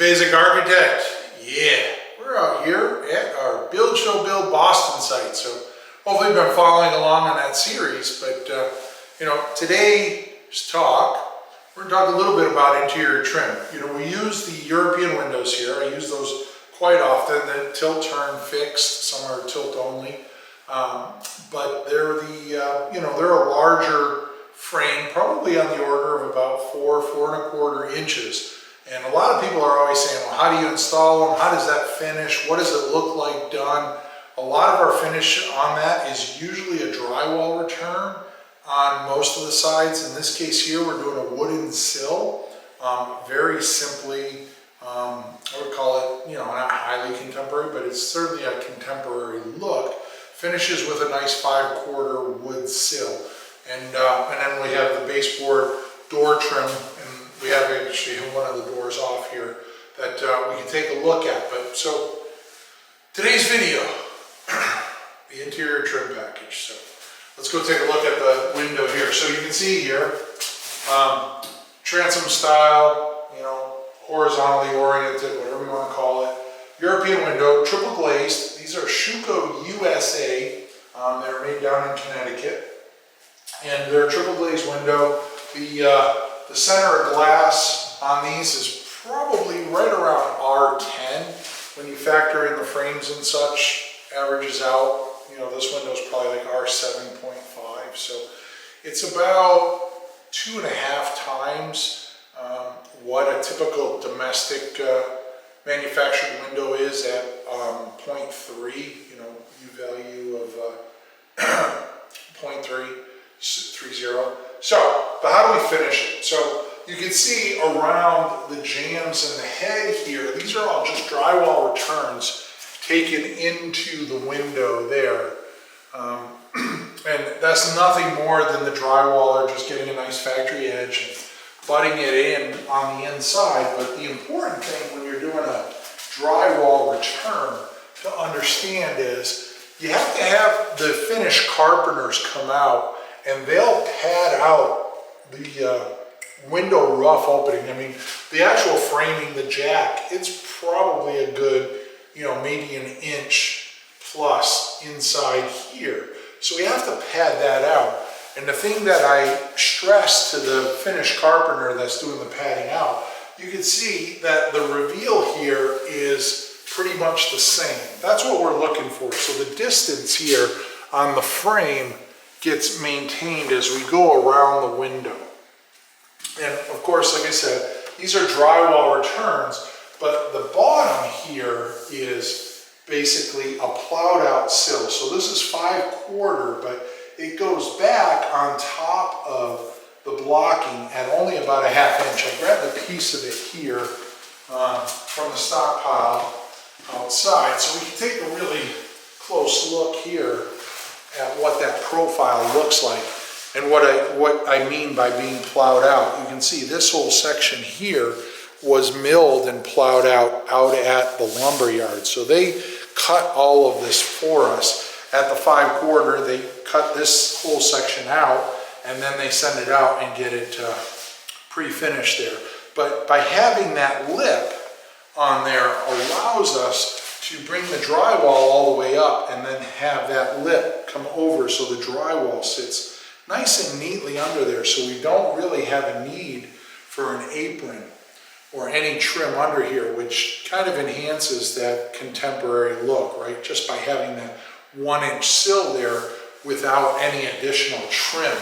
Basic Architect. Yeah, we're out here at our Build Show Build Boston site. So hopefully you've been following along on that series. But today's talk, we're going to talk a little bit about interior trim. We use the European windows here. I use those quite often. The tilt turn fixed, some are tilt only. But they're they're a larger frame, probably on the order of about 4.25 inches. And a lot of people are always saying, well, how do you install them? How does that finish? What does it look like done? A lot of our finish on that is usually a drywall return on most of the sides. In this case here, we're doing a wooden sill. Very simply, I would call it, not highly contemporary, but it's certainly a contemporary look. Finishes with a nice 5/4 wood sill. And then we have the baseboard door trim, and we have actually one of the doors off here that we can take a look at. But so today's video, the interior trim package. So let's go take a look at the window here. So you can see here, transom style, horizontally oriented, whatever you want to call it. European window, triple glazed. These are Schuco USA. They're made down in Connecticut. And they're a triple glazed window. The center of glass on these is probably right around R10. When you factor in the frames and such, averages out, this window is probably like R7.5. So it's about 2.5 times what a typical domestic manufactured window is at 0.3, U-value of 0.330. So, but how do we finish it? So you can see around the jambs and the head here, these are all just drywall returns taken into the window there. And that's nothing more than the drywaller just getting a nice factory edge and butting it in on the inside. But the important thing when you're doing a drywall return to understand is you have to have the finished carpenters come out and they'll pad out the window rough opening. I mean, the actual framing, the jack, it's probably a good, maybe an inch plus inside here. So we have to pad that out. And the thing that I stress to the finished carpenter that's doing the padding out, you can see that the reveal here is pretty much the same. That's what we're looking for. So the distance here on the frame gets maintained as we go around the window. And of course, like I said, these are drywall returns, but the bottom here is basically a plowed out sill. So this is 5/4, but it goes back on top of the blocking at only about a 1/2 inch. I grabbed a piece of it here from the stockpile outside, so we can take a really close look here at what that profile looks like and what I mean by being plowed out. You can see this whole section here was milled and plowed out at the lumber yard. So they cut all of this for us. At the 5/4, they cut this whole section out and then they send it out and get it pre-finished there. But by having that lip on there allows us to bring the drywall all the way up and then have that lip come over so the drywall sits nice and neatly under there, so we don't really have a need for an apron or any trim under here, which kind of enhances that contemporary look, right? Just by having that 1-inch sill there without any additional trim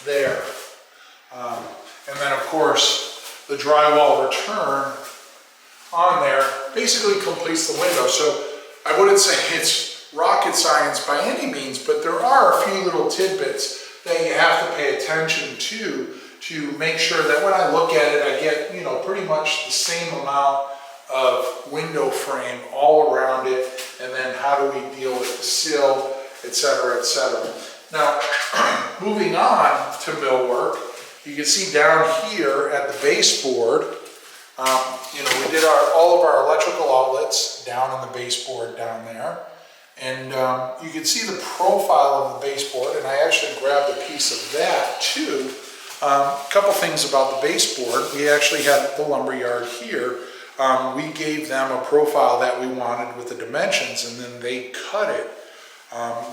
there. And then of course the drywall return on there basically completes the window. So I wouldn't say it's rocket science by any means, but there are a few little tidbits that you have to pay attention to make sure that when I look at it, I get, pretty much the same amount of window frame all around it. And then how do we deal with the sill, etc., etc. Now, moving on to millwork, you can see down here at the baseboard, we did all of our electrical outlets down on the baseboard down there. And you can see the profile of the baseboard, and I actually grabbed a piece of that too A couple things about the baseboard. We actually had the lumberyard here. We gave them a profile that we wanted with the dimensions, and then they cut it,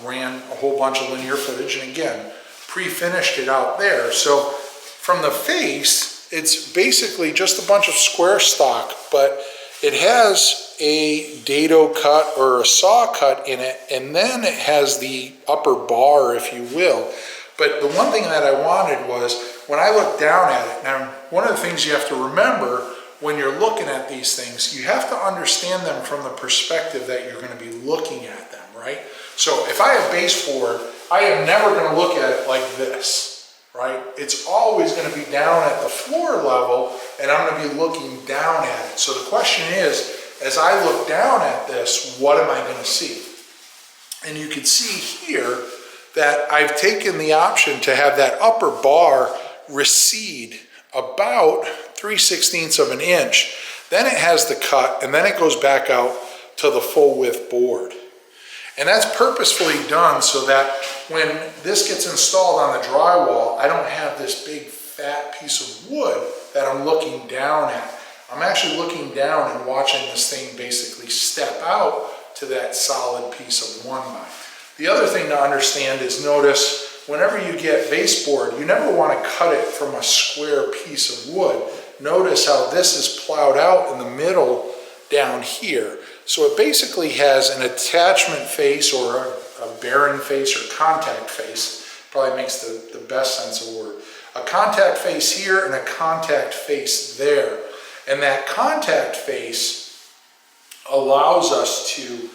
ran a whole bunch of linear footage, and again, pre-finished it out there. So from the face, it's basically just a bunch of square stock, but it has a dado cut or a saw cut in it, and then it has the upper bar, if you will. But the one thing that I wanted was, when I look down at it, now one of the things you have to remember when you're looking at these things, you have to understand them from the perspective that you're going to be looking at them, right? So if I have baseboard, I am never going to look at it like this, right? It's always going to be down at the floor level, and I'm going to be looking down at it. So the question is, as I look down at this, what am I going to see? And you can see here that I've taken the option to have that upper bar recede about 3/16 of an inch. Then it has the cut, and then it goes back out to the full width board. And that's purposefully done so that when this gets installed on the drywall, I don't have this big fat piece of wood that I'm looking down at. I'm actually looking down and watching this thing basically step out to that solid piece of 1x. The other thing to understand is, notice whenever you get baseboard, you never want to cut it from a square piece of wood. Notice how this is plowed out in the middle down here. So it basically has an attachment face or a bearing face or contact face. Probably makes the best sense of the word. A contact face here and a contact face there. And that contact face allows us to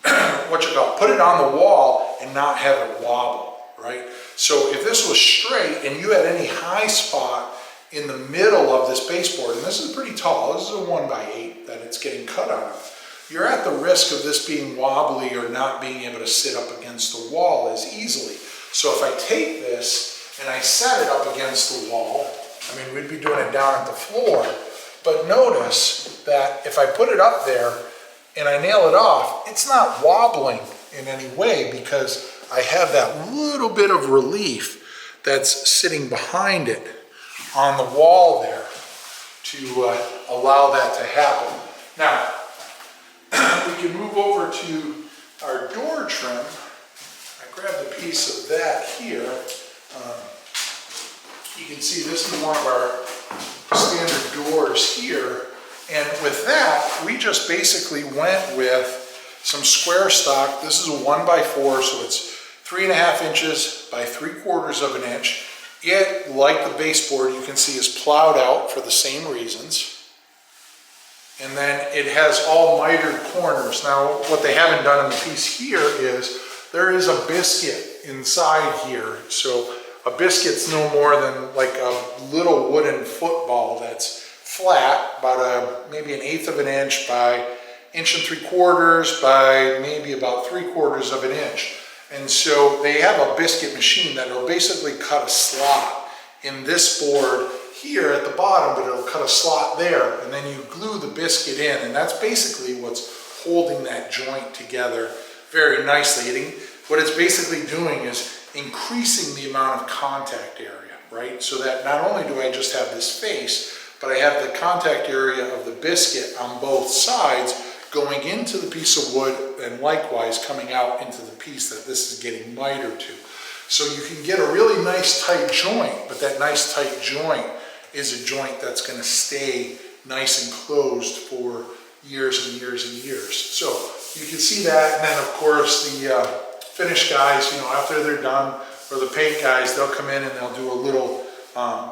put it on the wall and not have it wobble, right? So if this was straight and you had any high spot in the middle of this baseboard, and this is pretty tall, this is a 1x8 that it's getting cut out of, you're at the risk of this being wobbly or not being able to sit up against the wall as easily. So if I take this and I set it up against the wall, I mean, we'd be doing it down at the floor, but notice that if I put it up there and I nail it off, it's not wobbling in any way because I have that little bit of relief that's sitting behind it on the wall there to allow that to happen. Now, we can move over to our door trim. I grabbed a piece of that here. You can see this is one of our standard doors here. And with that, we just basically went with some square stock. This is a 1x4, so it's 3.5 inches by 3/4 of an inch. It, like the baseboard, you can see is plowed out for the same reasons. And then it has all mitered corners. Now, what they haven't done in the piece here is there is a biscuit inside here. So a biscuit's no more than like a little wooden football that's flat, about maybe 1/8 of an inch by 1 3/4 by maybe about 3/4 of an inch. And so they have a biscuit machine that will basically cut a slot in this board here at the bottom, but it'll cut a slot there, and then you glue the biscuit in, and that's basically what's holding that joint together very nicely. What it's basically doing is increasing the amount of contact area, right? So that not only do I just have this face, but I have the contact area of the biscuit on both sides going into the piece of wood and likewise coming out into the piece that this is getting mitered to. So you can get a really nice tight joint, but that nice tight joint is a joint that's going to stay nice and closed for years and years and years. So you can see that, and then of course the finish guys, you know, after they're done, or the paint guys, they'll come in and they'll do a little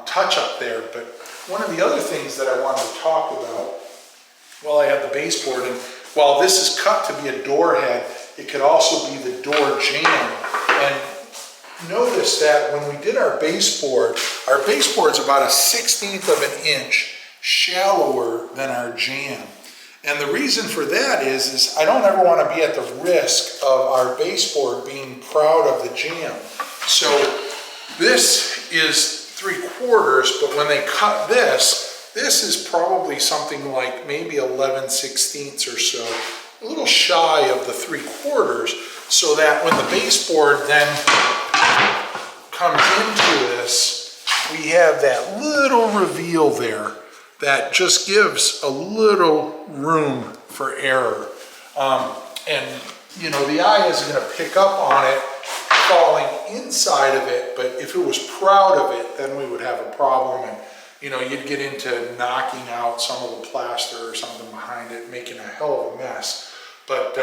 touch up there. But one of the other things that I wanted to talk about while I have the baseboard, and while this is cut to be a door head, it could also be the door jamb. And notice that when we did our baseboard's about a 1/16 of an inch shallower than our jamb. And the reason for that is I don't ever want to be at the risk of our baseboard being proud of the jamb. So this is 3/4, but when they cut this is probably something like maybe 11/16 or so, a little shy of the 3/4, so that when the baseboard then comes into this, we have that little reveal there that just gives a little room for error. And you know, the eye isn't going to pick up on it falling inside of it, but if it was proud of it, then we would have a problem, and you know, you'd get into knocking out some of the plaster or something behind it, making a hell of a mess. But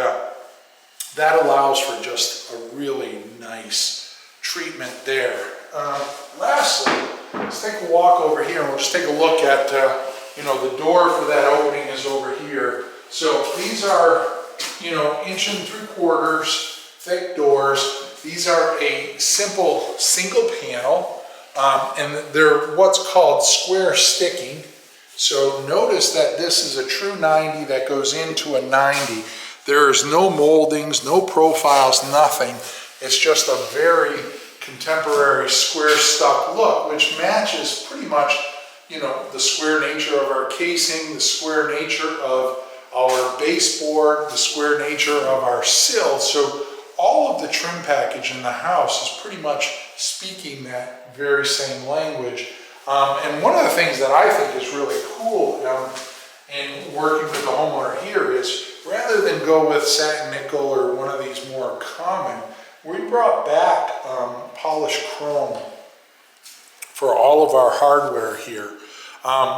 that allows for just a really nice treatment there. Lastly, let's take a walk over here and we'll just take a look at, you know, the door for that opening is over here. So these are, you know, 1 3/4 thick doors. These are a simple single panel, and they're what's called square sticking. So notice that this is a true 90 that goes into a 90. There's no moldings, no profiles, nothing. It's just a very contemporary square stuck look, which matches pretty much, you know, the square nature of our casing, the square nature of our baseboard, the square nature of our sill. So all of the trim package in the house is pretty much speaking that very same language. And one of the things that I think is really cool in working with the homeowner here is, rather than go with satin nickel or one of these more common, we brought back polished chrome for all of our hardware here,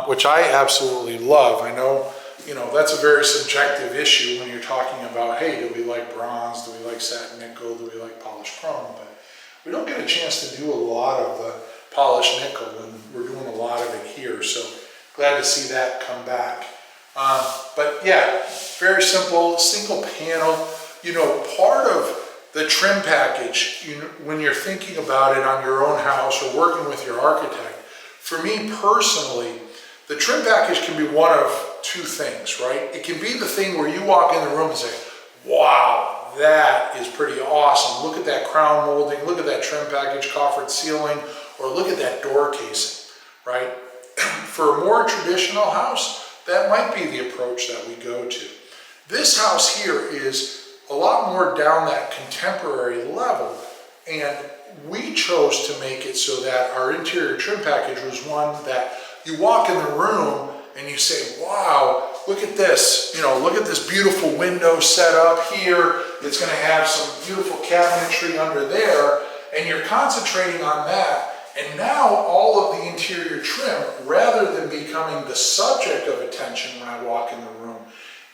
which I absolutely love. I know, you know, that's a very subjective issue when you're talking about, hey, do we like bronze, do we like satin nickel, do we like polished chrome? But we don't get a chance to do a lot of the polished nickel, and we're doing a lot of it here, so glad to see that come back. But yeah, very simple, single panel. You know, part of the trim package, you know, when you're thinking about it on your own house or working with your architect, for me personally, the trim package can be one of two things, right? It can be the thing where you walk in the room and say, wow, that is pretty awesome. Look at that crown molding, look at that trim package, coffered ceiling, or look at that door casing, right? For a more traditional house, that might be the approach that we go to. This house here is a lot more down that contemporary level, and we chose to make it so that our interior trim package was one that you walk in the room and you say, wow, look at this, you know, look at this beautiful window set up here. It's going to have some beautiful cabinetry under there, and you're concentrating on that. And now all of the interior trim, rather than becoming the subject of attention when I walk in the room,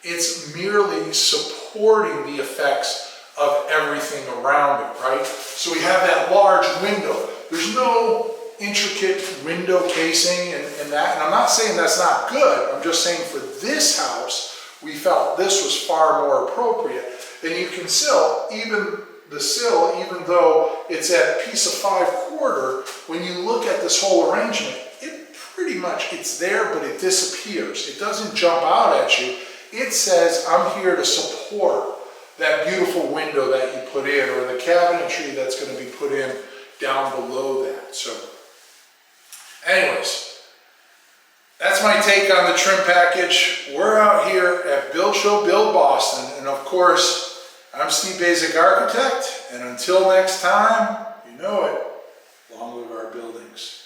it's merely supporting the effects of everything around it, right? So we have that large window. There's no intricate window casing and that, and I'm not saying that's not good. I'm just saying for this house, we felt this was far more appropriate. And you can still, even the sill, even though it's at piece of 5/4, when you look at this whole arrangement, it pretty much, it's there, but it disappears. It doesn't jump out at you. It says, I'm here to support that beautiful window that you put in, or the cabinetry that's going to be put in down below that. So anyways, that's my take on the trim package. We're out here at Build Show Build Boston, and of course, I'm Steve Basic Architect, and until next time, you know it, long live our buildings.